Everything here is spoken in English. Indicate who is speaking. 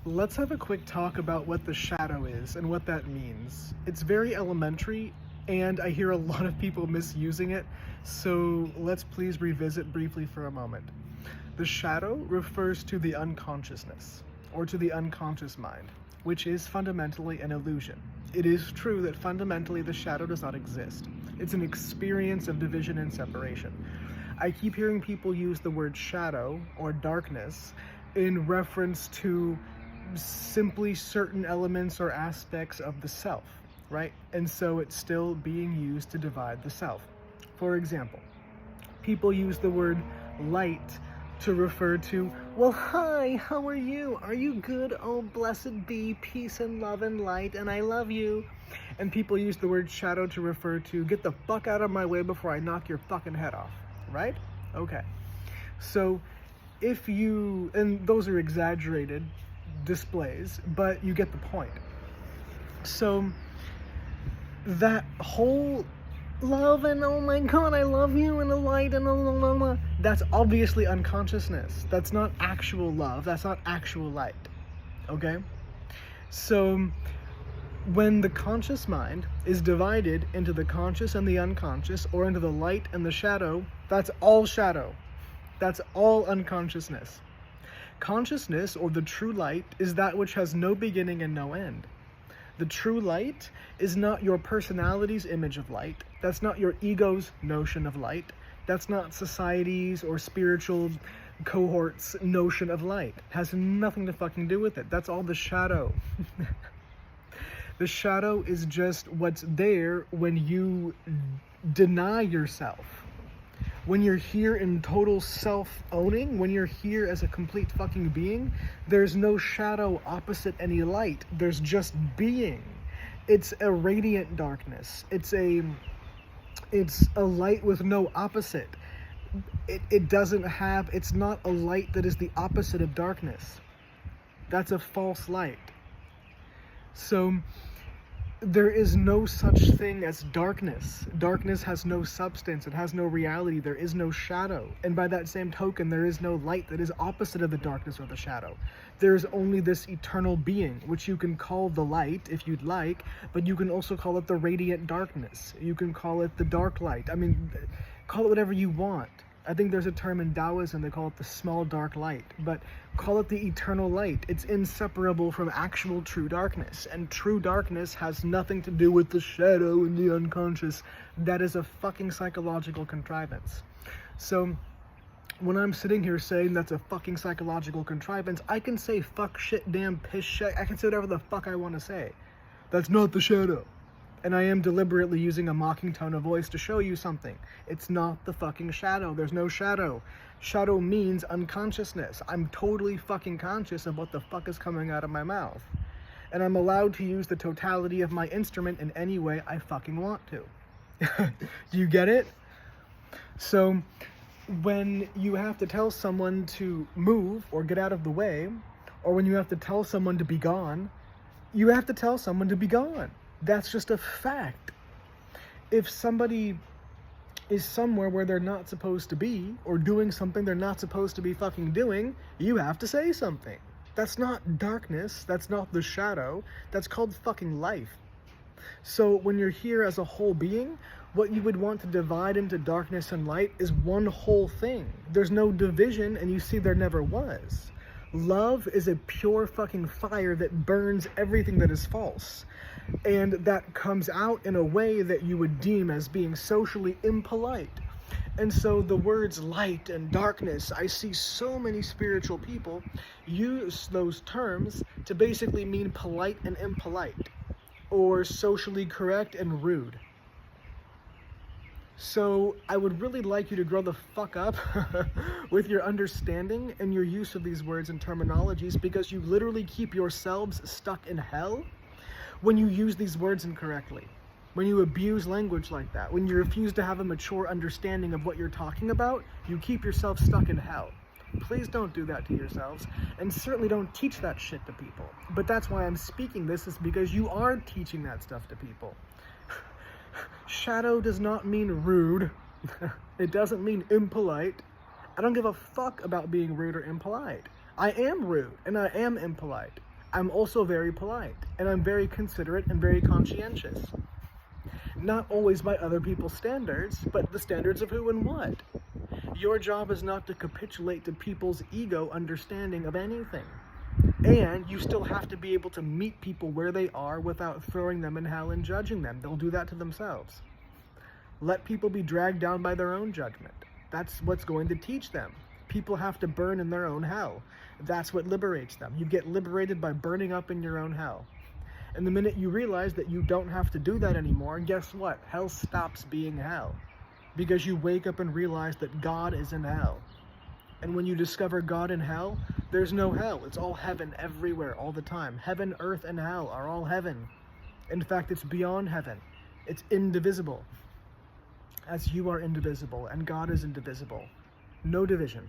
Speaker 1: Let's have a quick talk about what the shadow is and what that means. It's very elementary, and I hear a lot of people misusing it, so let's please revisit briefly for a moment. The shadow refers to the unconsciousness, or to the unconscious mind, which is fundamentally an illusion. It is true that fundamentally the shadow does not exist. It's an experience of division and separation. I keep hearing people use the word shadow or darkness in reference to simply certain elements or aspects of the self, right? And so it's still being used to divide the self. For example, people use the word light to refer to, well, hi, how are you? Are you good? Oh, blessed be peace and love and light, and I love you. And people use the word shadow to refer to, get the fuck out of my way before I knock your fucking head off, right? Okay. So if you, and those are exaggerated displays, but you get the point. So that whole love and oh my god, I love you and the light and that's obviously unconsciousness. That's not actual love. That's not actual light. Okay? So when the conscious mind is divided into the conscious and the unconscious, or into the light and the shadow, that's all shadow. That's all unconsciousness. Consciousness, or the true light, is that which has no beginning and no end. The true light is not your personality's image of light. That's not your ego's notion of light. That's not society's or spiritual cohort's notion of light. It has nothing to fucking do with it. That's all the shadow. The shadow is just what's there when you deny yourself. When you're here in total self-owning, when you're here as a complete fucking being, there's no shadow opposite any light. There's just being. It's a radiant darkness. It's a light with no opposite. It's not a light that is the opposite of darkness. That's a false light. So there is no such thing as darkness. Darkness has no substance. It has no reality. There is no shadow. And by that same token, there is no light that is opposite of the darkness or the shadow. There is only this eternal being, which you can call the light if you'd like, but you can also call it the radiant darkness. You can call it the dark light. I mean, call it whatever you want. I think there's a term in Taoism, they call it the small dark light, but call it the eternal light. It's inseparable from actual true darkness, and true darkness has nothing to do with the shadow and the unconscious. That is a fucking psychological contrivance. So when I'm sitting here saying that's a fucking psychological contrivance, I can say fuck, shit, damn, piss, shit. I can say whatever the fuck I want to say. That's not the shadow. And I am deliberately using a mocking tone of voice to show you something. It's not the fucking shadow. There's no shadow. Shadow means unconsciousness. I'm totally fucking conscious of what the fuck is coming out of my mouth. And I'm allowed to use the totality of my instrument in any way I fucking want to. Do you get it? So when you have to tell someone to move or get out of the way, or when you have to tell someone to be gone, you have to tell someone to be gone. That's just a fact. If somebody is somewhere where they're not supposed to be, or doing something they're not supposed to be fucking doing, you have to say something. That's not darkness, that's not the shadow, that's called fucking life. So when you're here as a whole being, what you would want to divide into darkness and light is one whole thing. There's no division, and you see there never was. Love is a pure fucking fire that burns everything that is false. And that comes out in a way that you would deem as being socially impolite. And so the words light and darkness, I see so many spiritual people use those terms to basically mean polite and impolite, or socially correct and rude. So I would really like you to grow the fuck up with your understanding and your use of these words and terminologies, because you literally keep yourselves stuck in hell when you use these words incorrectly, when you abuse language like that, when you refuse to have a mature understanding of what you're talking about. You keep yourself stuck in hell. Please don't do that to yourselves, and certainly don't teach that shit to people. But that's why I'm speaking this, is because you are teaching that stuff to people. Shadow does not mean rude. It doesn't mean impolite. I don't give a fuck about being rude or impolite. I am rude and I am impolite. I'm also very polite, and I'm very considerate and very conscientious. Not always by other people's standards, but the standards of who and what. Your job is not to capitulate to people's ego understanding of anything. And you still have to be able to meet people where they are without throwing them in hell and judging them. They'll do that to themselves. Let people be dragged down by their own judgment. That's what's going to teach them. People have to burn in their own hell. That's what liberates them. You get liberated by burning up in your own hell. And the minute you realize that you don't have to do that anymore, guess what? Hell stops being hell. Because you wake up and realize that God is in hell. And when you discover God in hell, there's no hell. It's all heaven everywhere, all the time. Heaven, earth, and hell are all heaven. In fact, it's beyond heaven. It's indivisible. As you are indivisible and God is indivisible. No division.